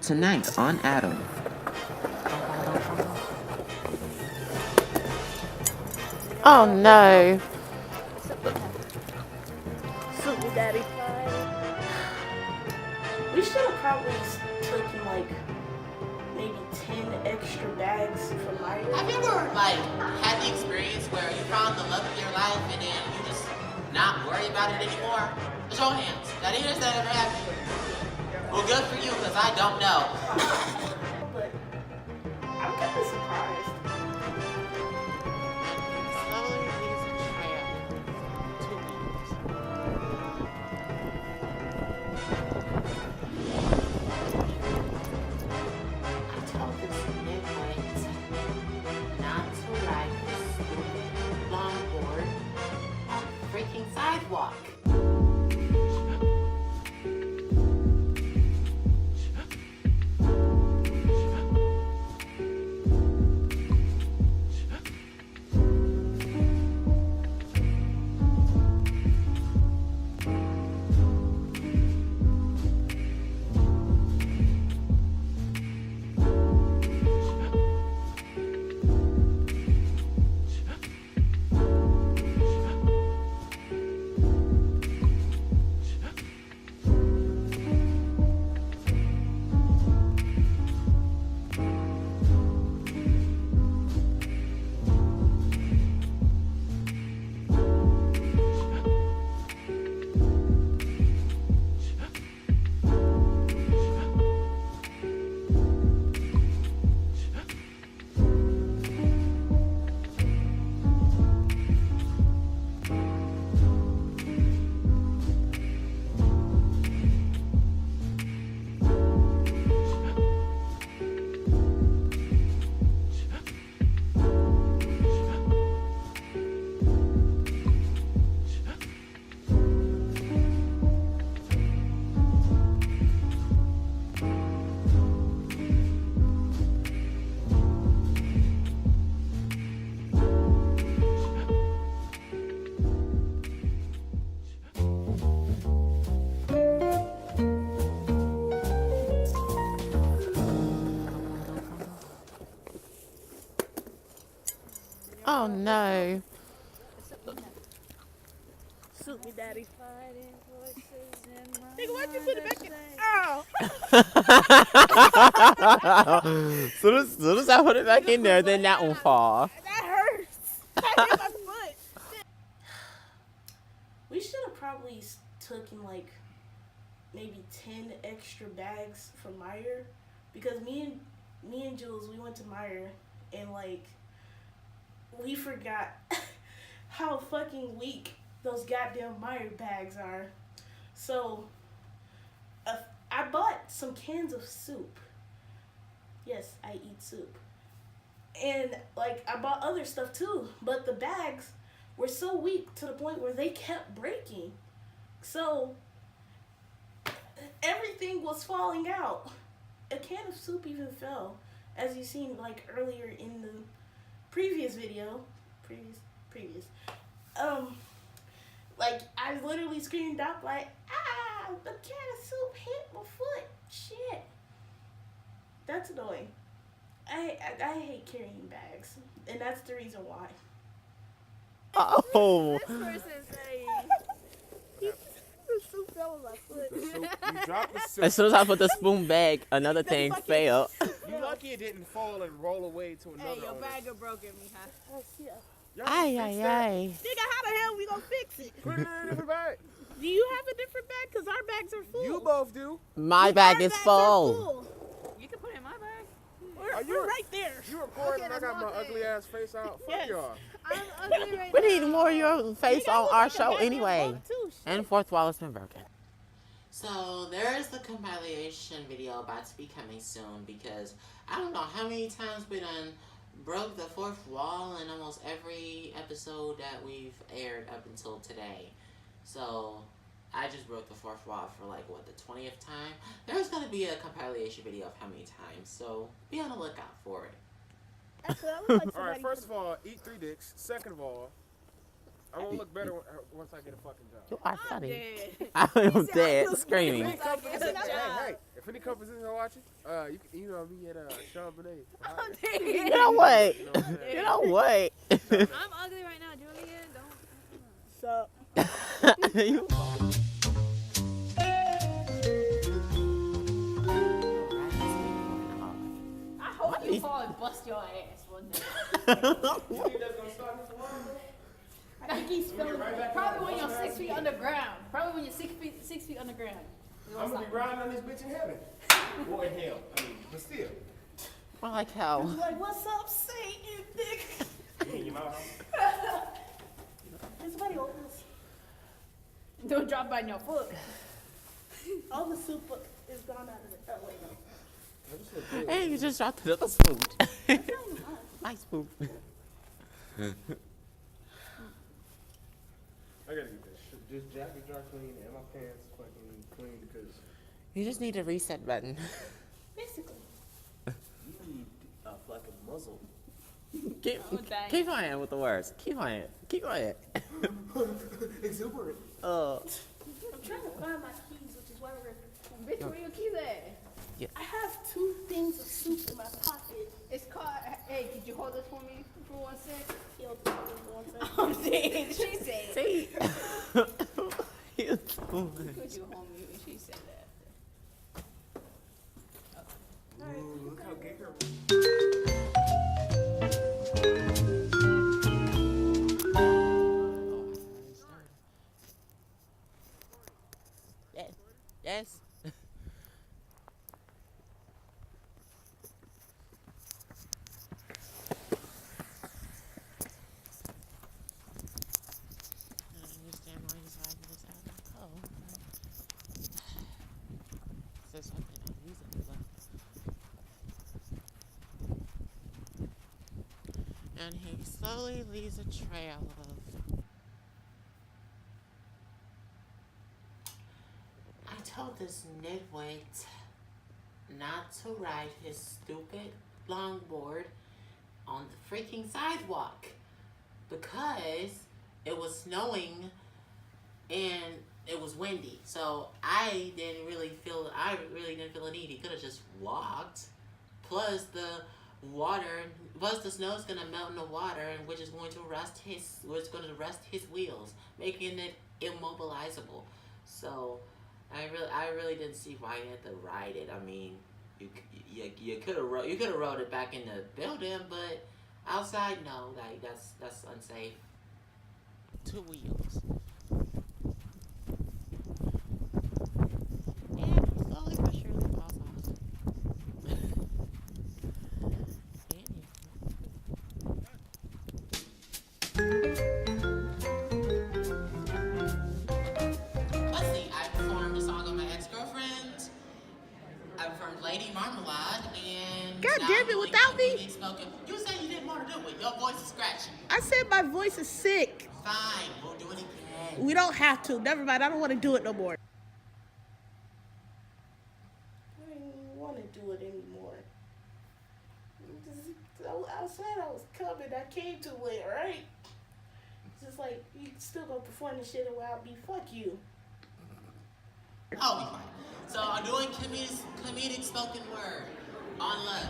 Tonight on Adam. Oh no. Super Daddy. We should have probably taken like maybe 10 extra bags from Meijer. Have you ever had the experience where you found the love of your life and then you just not worry about it anymore? Show hands. Now, has that ever happened? Well, good for you, because I don't know. But I'm kind of surprised. Slowly losing track. 2 minutes. I told this midweight not to ride this stupid longboard on the freaking sidewalk. Oh no. Super Daddy. Nigga, why'd you put it back in? Oh! soon as I put it back in there, then that one fall. That hurts. I hit my foot. We should have probably taken like maybe 10 extra bags from Meijer, because me and Jules, we went to Meijer and like we forgot how fucking weak those goddamn Meijer bags are. So I bought some cans of soup. Yes, I eat soup. And like I bought other stuff too, but the bags were so weak to the point where they kept breaking. So everything was falling out. A can of soup even fell, as you seen like earlier in the previous video. Previous. Like I literally screamed out like, ah, the can of soup hit my foot. Shit. That's annoying. I hate carrying bags, and that's the reason why. Oh. This person say the soup fell on my foot. You dropped the soup. As soon as I put the spoon back, another thing fell. You lucky it didn't fall and roll away to another. Hey, your owner. bag are broken, Mishap. Oh, yeah. Y'all Ay, fix ay, that. ay. Nigga, how the hell we gonna fix it? Put it in a different bag. Do you have a different bag? Because our bags are full. You both do. My bag Our is bags are full. You can put it in my bag. Are you- We're right there. You recording Okay, and I got my that's ugly ass face out? Fuck Yes. y'all. I'm ugly right We now. need more of your face on our show anyway. Too. And fourth wall has been broken. So there is the compilation video about to be coming soon, because I don't know how many times we done broke the fourth wall in almost every episode that we've aired up until today. So I just broke the fourth wall for like, what, the 20th time? There's going to be a compilation video of how many times, so be on the lookout for it. Actually, I would like All right, somebody first of all, eat 3 dicks. Second of all, I'm gonna look better once I get a fucking job. You are funny. Dead. I am dead If screaming. any companies, Get a job. hey, if any companies are watching, you can email me at Sean Benet. You know what? You know what I'm saying? You know what? I'm ugly right now, Julian. Don't. So, You- I hope you fall and bust your ass one day. I think he's feeling probably when you're 6 feet underground. Probably when you're 6 feet underground. I'm gonna be riding on this bitch in heaven. Or in hell. I mean, but still. I like how. like, what's up, Satan, nigga? You in your mouth. Is somebody open this? Don't drop by your foot. All the soup is gone out of it. Oh, wait, no. Hey, you just dropped another spoon. Nice spoon. I gotta get this shit. Just jacket dry clean and my pants fucking clean because You just need a reset button. Basically. you need a fucking muzzle. Keep, dang. keep playing with the words. Keep playing. Keep playing. Exuberant. I'm trying to find my keys, which is why we're. Bitch, where your keys at? I have 2 things of soup in my pocket. It's called. Hey, could you hold this for me for 1 sec? He'll do it for 1 second. I'm dead. She said. See? You Could you hold me when she said that? Ooh, look how gay her. Yes. Yes. And he slowly leaves a trail of. I told this nitwit not to ride his stupid longboard on the freaking sidewalk because it was snowing and it was windy. So I really didn't feel a need. He could have just walked. Plus the snow's gonna melt in the water, and which is going to rust his wheels, making it immobilizable. So I really didn't see why you had to ride it. I mean, you could have rode it back in the building, but outside, no, like that's unsafe. 2 wheels. And he slowly but surely falls off. Let's see, I performed a song on my ex-girlfriend. I performed Lady Marmalade, and God now damn I'm it, doing without me? comedic spoken. You said you didn't want to do it. Your voice is scratching. I said my voice is sick. Fine, we'll do it again. We don't have to. Never mind. I don't want to do it no more. I didn't want to do it anymore. I said I was coming. I came too late, right? It's just like, you still gonna perform the shit without me. Fuck you. I'll be quiet. So I'm doing comedic spoken word on love.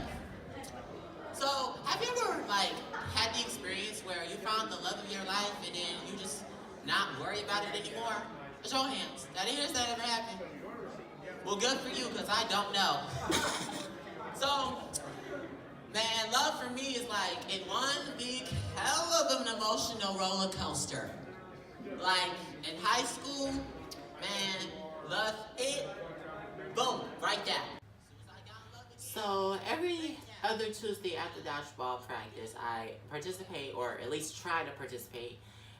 So have you ever had the experience where you found the love of your life and then you just not worry about it anymore? Show of hands. Has that ever happened? Well, good for you, because I don't know. So, man, love for me is like in one big hell of an emotional roller coaster. Like in high school, man, love it, boom, right there. So every other Tuesday after dodgeball practice, I participate, or at least try to participate,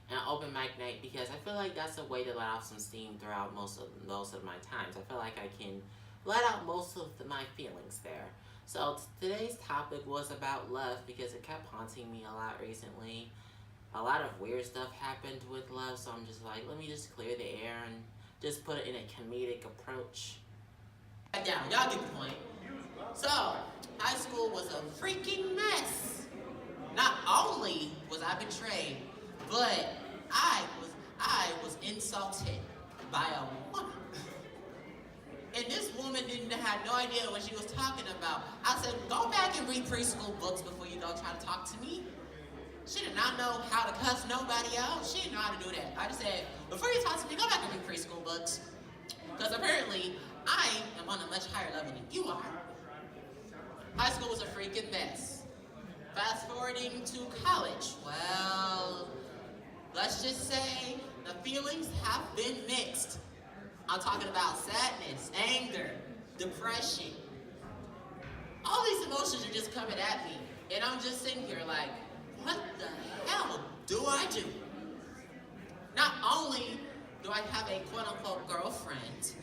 in open mic night, because I feel like that's a way to let off some steam throughout most of my times. I feel like I can let out most of my feelings there. So today's topic was about love because it kept haunting me a lot recently. A lot of weird stuff happened with love, so I'm just like, let me just clear the air and just put it in a comedic approach. Down, y'all get the point. So, high school was a freaking mess. Not only was I betrayed, but I was insulted by a woman. And this woman didn't have no idea what she was talking about. I said, go back and read preschool books before you go try to talk to me. She did not know how to cuss nobody out. She didn't know how to do that. I just said, before you talk to me, go back and read preschool books. Because apparently, I am on a much higher level than you are. High school was a freaking mess. Fast forwarding to college. Well, let's just say the feelings have been mixed. I'm talking about sadness, anger, depression. All these emotions are just coming at me. And I'm just sitting here like, what the hell do I do? Not only do I have a quote-unquote girlfriend,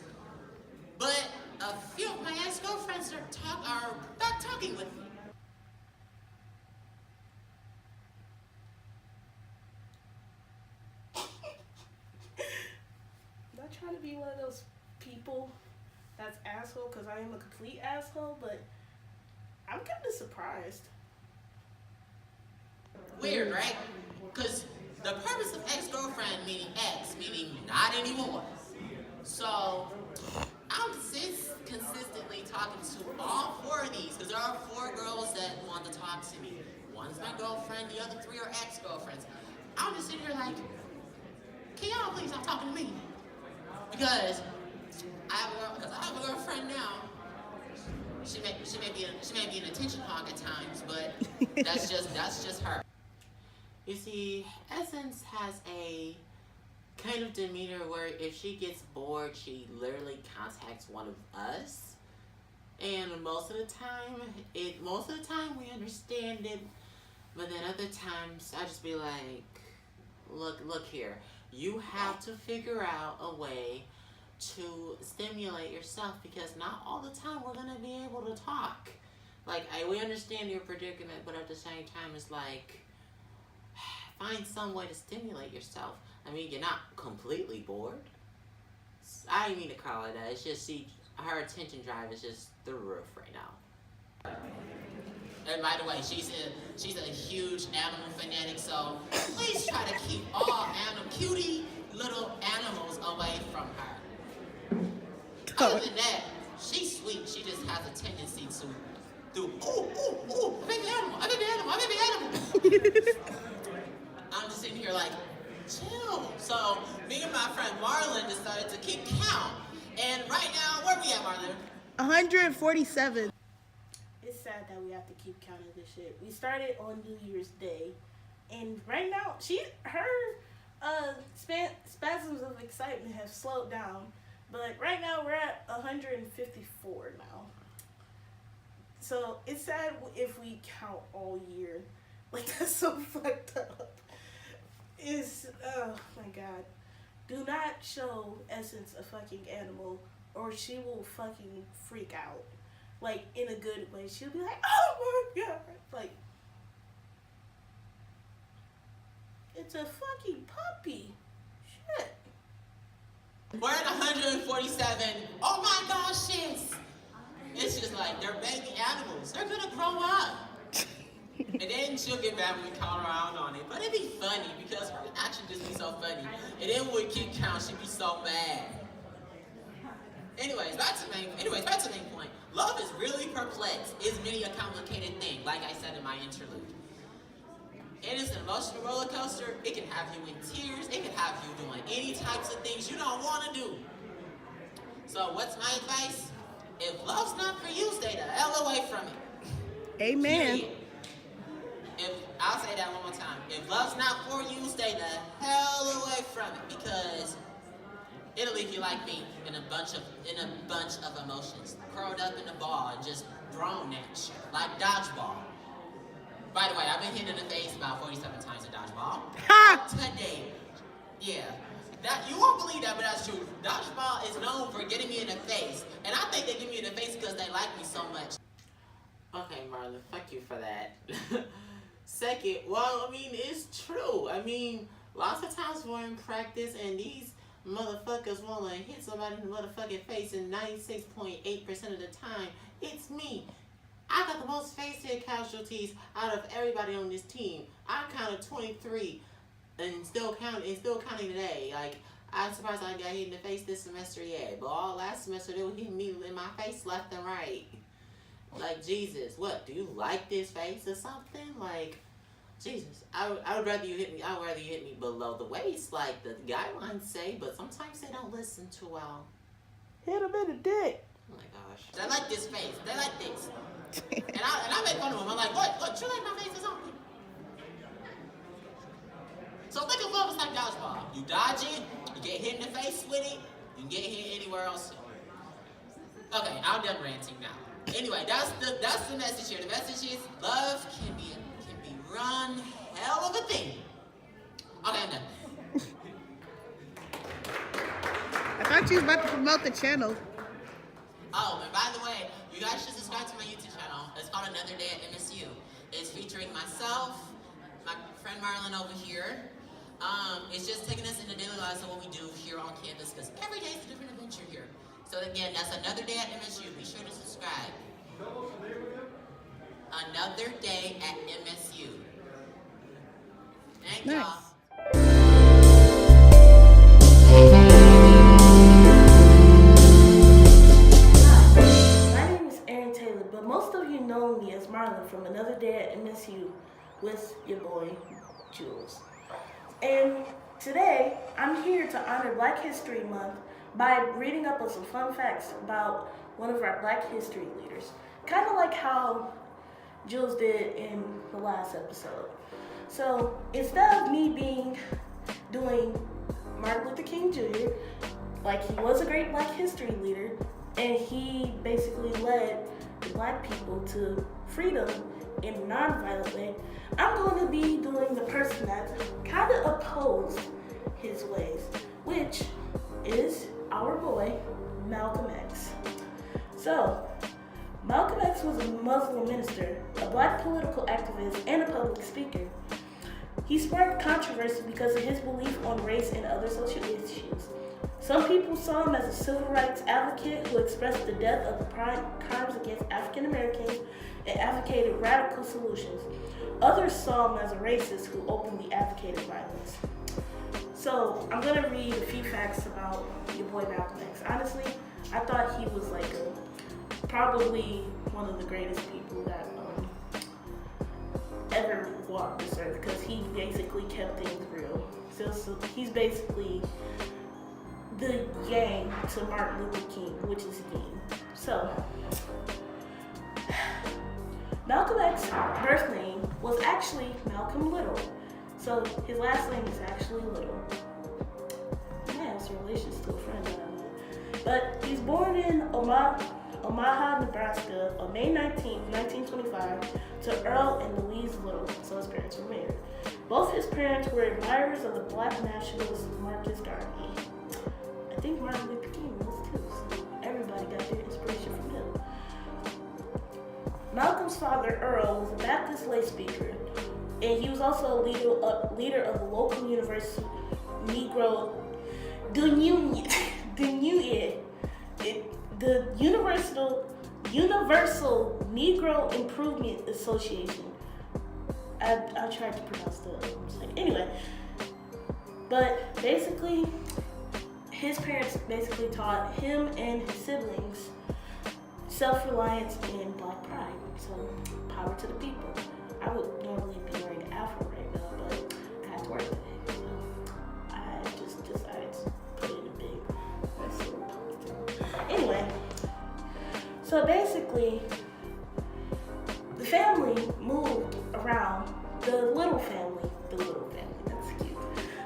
but a few of my ex-girlfriends are back talking with me. Not trying to be one of those people that's asshole, because I am a complete asshole, but I'm kind of surprised. Weird, right? Because the purpose of ex-girlfriend meaning ex, meaning not anymore. So I'm consistently talking to all 4 of these, because there are 4 girls that want to talk to me. One's my girlfriend, the other 3 are ex-girlfriends. I'm just sitting here like, can y'all please stop talking to me? Because I have a girlfriend now. She may be an attention hog at times, but that's just her. You see, Essence has a kind of demeanor where if she gets bored, she literally contacts one of us. And most of the time we understand it, but then other times I just be like, look here, you have to figure out a way to stimulate yourself, because not all the time we're gonna be able to talk. Like, we understand your predicament, but at the same time, it's like, find some way to stimulate yourself. I mean, you're not completely bored. I didn't mean to call it that. It's just, her attention drive is just through the roof right now. And by the way, she's a huge animal fanatic, so please try to keep all cutie little animals away from her. Other than that, she's sweet. She just has a tendency to do, ooh, a baby animal, a baby animal, a baby animal. I'm just sitting here like, chill. So me and my friend Marlon decided to keep count. And right now, where we at, Marlon? 147. It's sad that we have to keep counting this shit. We started on New Year's Day, and right now, her spasms of excitement have slowed down. But right now, we're at 154 now. So it's sad if we count all year. Like, that's so fucked up. Oh my god. Do not show Essence a fucking animal, or she will fucking freak out. Like, in a good way. She'll be like, oh my god. Like, it's a fucking puppy. Shit. We're at 147. Oh my gosh, shits. It's just like, they're baby animals. They're gonna grow up. And then she'll get mad when we call her out on it. But it'd be funny, because her action just be so funny. And then when we keep count, she'd be so mad. Anyways, back to the main point. Love is really perplexed. It's really a complicated thing, like I said in my interlude. It is an emotional roller coaster. It can have you in tears. It can have you doing any types of things you don't want to do. So what's my advice? If love's not for you, stay the hell away from it. Amen. Period. I'll say that one more time. If love's not for you, stay the hell away from it, because it'll leave you like me in a bunch of emotions, curled up in a ball and just thrown at you like dodgeball. By the way, I've been hit in the face about 47 times in dodgeball. Today. Yeah. You won't believe that, but that's true. Dodgeball is known for getting me in the face. And I think they get me in the face because they like me so much. Okay, Marlon, fuck you for that. Second, well, I mean, it's true. I mean, lots of times we're in practice and these motherfuckers want to hit somebody in the motherfucking face, and 96.8% of the time, it's me. I got the most face hit casualties out of everybody on this team. I counted 23 and still counting today. Like, I'm surprised I got hit in the face this semester yet, but all last semester they were hitting me in my face left and right. Like, Jesus, what, do you like this face or something? Like, Jesus, I would rather you hit me. I would rather you hit me below the waist, like the guidelines say. But sometimes they don't listen too well. Hit him in the dick. Oh my gosh, they like this face. They like this, and I make fun of them. I'm like, what? You like my face or something? So think of love as like dodgeball. You dodge it, you get hit in the face with it. You can get hit anywhere else. Okay, I'm done ranting now. Anyway, that's the message here. The message is love can be run hell of a thing. Okay, I'm done. I thought you was about to promote the channel. Oh, and by the way, you guys should subscribe to my YouTube channel. It's called Another Day at MSU. It's featuring myself, my friend Marlon over here. It's just taking us into daily lives of what we do here on campus, because every day is a different adventure here. So again, that's Another Day at MSU. Be sure to subscribe. Another Day at MSU. Thank y'all. My name is Aaron Taylor, but most of you know me as Marlon from Another Day at MSU with your boy, Jules. And today, I'm here to honor Black History Month by reading up on some fun facts about one of our Black history leaders. Kind of like how Jules did in the last episode. So instead of me doing Martin Luther King Jr., like he was a great Black history leader, and he basically led the Black people to freedom in a non-violent way, I'm going to be doing the person that kind of opposed his ways, which is our boy, Malcolm X. So, Malcolm X was a Muslim minister, a Black political activist, and a public speaker. He sparked controversy because of his belief on race and other social issues. Some people saw him as a civil rights advocate who expressed the death of the crimes against African Americans and advocated radical solutions. Others saw him as a racist who openly advocated violence. So I'm gonna read a few facts about your boy Malcolm X. Honestly, I thought he was like probably one of the greatest people that ever walked this earth, because he basically kept things real. So he's basically the yang to Martin Luther King, which is yin. So Malcolm X's birth name was actually Malcolm Little. So his last name is actually Little. Yeah, it's a relation to a friend that I know. But he's born in Omaha, Nebraska on May 19, 1925 to Earl and Louise Little, so his parents were married. Both his parents were admirers of the Black nationalist Marcus Garvey. I think Martin Luther King was too, so everybody got their inspiration from him. Malcolm's father, Earl, was a Baptist lay speaker, and he was also a leader of the local Universal Negro, the Universal Negro Improvement Association. I tried to pronounce the anyway, but basically, his parents basically taught him and his siblings self-reliance and Black pride. So, power to the people. I would normally be wearing an afro right now, but I had to work today. So, I just decided to put it in a big, nice little ponytail. Anyway, so basically, the family moved around. The little family, that's cute.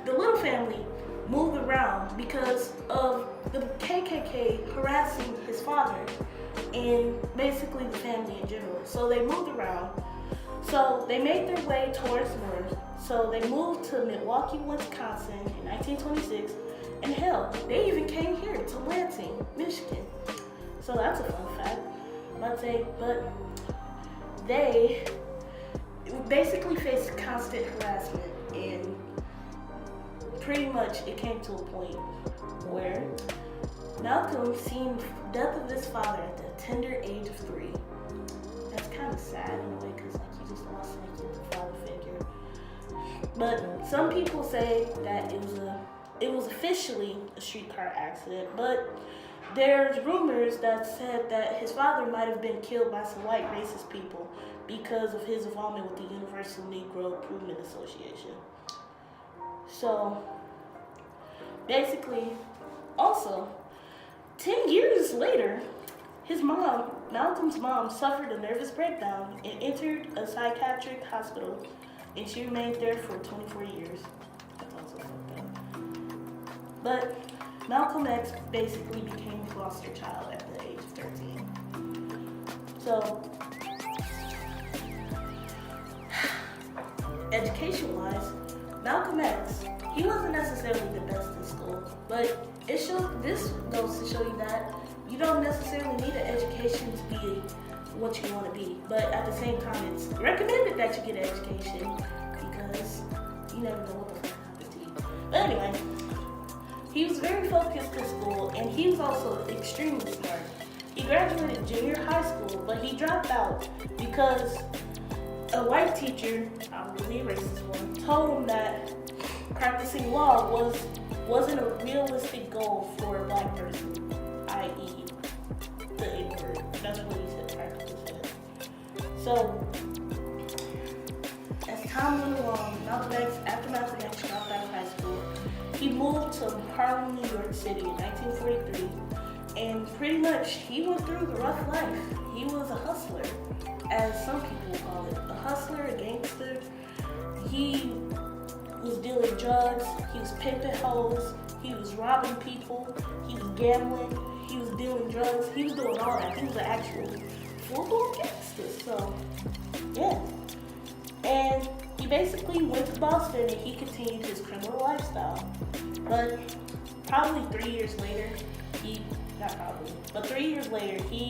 The little family moved around because of the KKK harassing his father and basically the family in general. So they moved around. So they made their way towards north. So they moved to Milwaukee, Wisconsin in 1926. And hell, they even came here to Lansing, Michigan. So that's a fun fact. But they basically faced constant harassment, and pretty much it came to a point where Malcolm seen the death of his father at the tender age of 3. That's kind of sad in a way, because like he just lost like the father figure. But some people say that it was officially a streetcar accident, but there's rumors that said that his father might have been killed by some white racist people because of his involvement with the Universal Negro Improvement Association. So, basically, also, 10 years later, his mom, Malcolm's mom, suffered a nervous breakdown and entered a psychiatric hospital, and she remained there for 24 years. That's also fucked up. But Malcolm X basically became a foster child at the age of 13. So, education-wise, Malcolm X, he wasn't necessarily the best in school, but this goes to show you that you don't necessarily need an education to be what you want to be. But at the same time, it's recommended that you get an education because you never know what the fuck happens to you. But anyway, he was very focused in school, and he was also extremely smart. He graduated junior high school, but he dropped out because a white teacher, probably a racist one, told him that practicing law wasn't a realistic goal for a black person, i.e. the N-word. That's what he said, practically said. So, as time went along, after Malcolm X dropped out of high school, he moved to Harlem, New York City in 1943, and pretty much he went through the rough life. He was a hustler, as some people call it. A hustler, a gangster. He was dealing drugs, he was pimping hoes, he was robbing people, he was gambling, he was dealing drugs, he was doing all that. He was an actual full-blown gangster, so yeah. And he basically went to Boston and he continued his criminal lifestyle. But probably 3 years later, he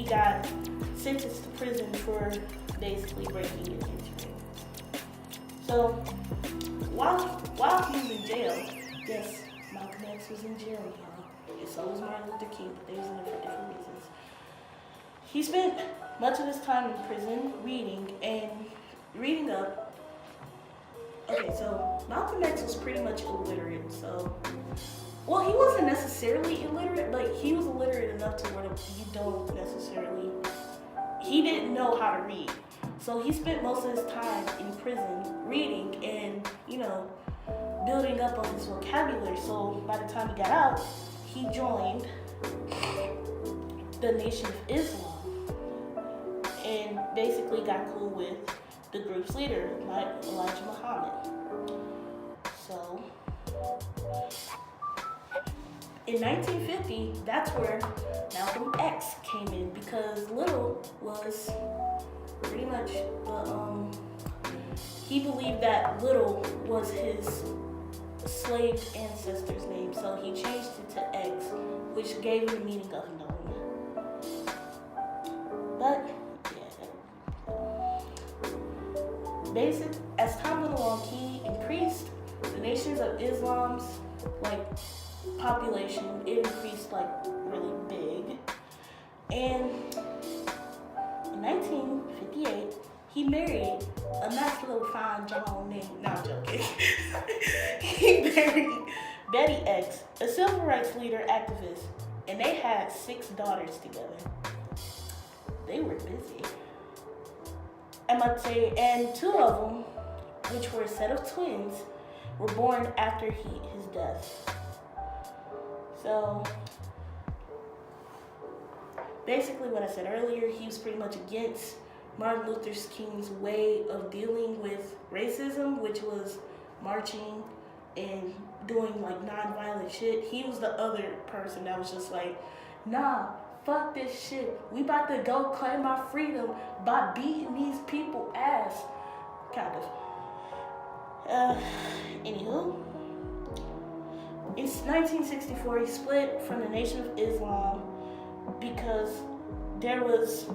got sentenced to prison for basically breaking and entering. So while he was in jail, yes, Malcolm X was in jail, y'all. And so was Martin Luther King, but they was in there for different reasons. He spent much of his time in prison reading up. Okay, so Malcolm X was pretty much illiterate, so, well, he wasn't necessarily illiterate, but he was illiterate enough to where he didn't know how to read. So he spent most of his time in prison reading and, building up on his vocabulary. So by the time he got out, he joined the Nation of Islam and basically got cool with the group's leader, Elijah Muhammad. So in 1950, that's where Malcolm X came in, because Little was pretty much he believed that Little was his slave ancestor's name, so he changed it to X, which gave him the meaning of known. But yeah, as time went along, he increased the Nations of Islam's population. It increased really big, and in 1958 he married a nice little fine John named, no, I'm joking. He married Betty X, a civil rights leader activist, and they had 6 daughters together. They were busy. I might say, and 2 of them, which were a set of twins, were born after his death. So, basically what I said earlier, he was pretty much against Martin Luther King's way of dealing with racism, which was marching and doing non-violent shit. He was the other person that was just nah, fuck this shit. We about to go claim our freedom by beating these people ass. Kind of. Anywho. In 1964, he split from the Nation of Islam because there was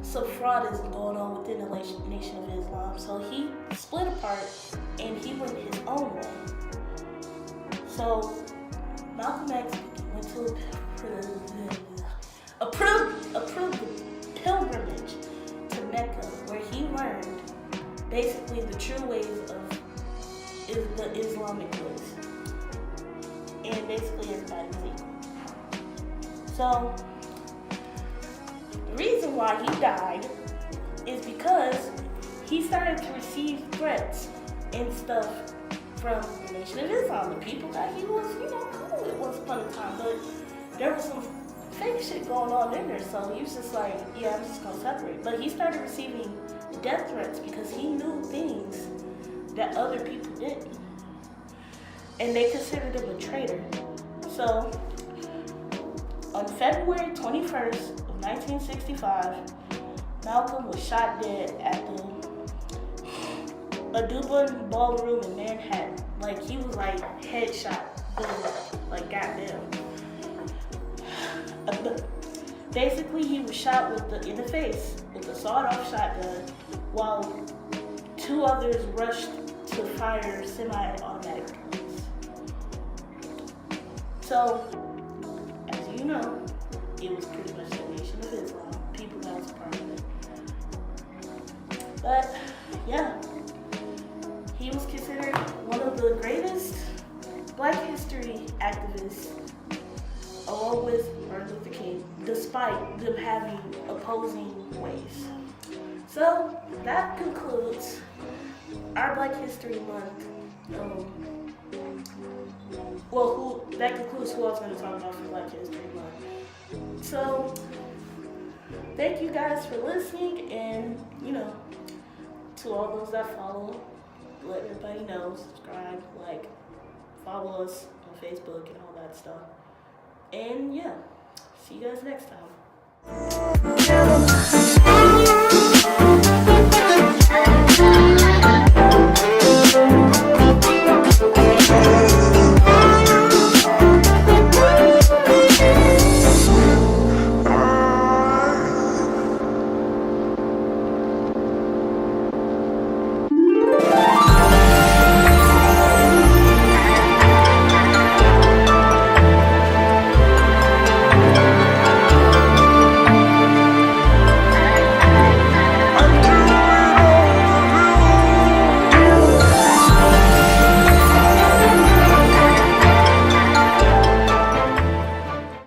some fraudism going on within the Nation of Islam. So he split apart and he went his own way. So Malcolm X went to a pilgrimage to Mecca, where he learned basically the true ways of is the Islamic ways. And basically everybody's equal. So, the reason why he died is because he started to receive threats and stuff from the Nation of Islam, the people that he was, cool with once upon a time. But there was some fake shit going on in there, so he was just like, yeah, I'm just gonna separate. But he started receiving death threats because he knew things that other people didn't. And they considered him a traitor. So, on February 21st of 1965, Malcolm was shot dead at the Aduba Ballroom in Manhattan. Like, he was like headshot, boom, like goddamn. Basically, he was shot in the face with a sawed-off shotgun, while two others rushed to fire semi-automatic guns. So, as you know, it was pretty much the Nation of Islam, people that was a part of it. But, yeah, he was considered one of the greatest Black history activists, along with Martin Luther King, despite them having opposing ways. So, that concludes our Black History Month. That concludes who I was going to talk about for Black History Month. So, thank you guys for listening, and, to all those that follow, let everybody know, subscribe, like, follow us on Facebook and all that stuff. And yeah, see you guys next time.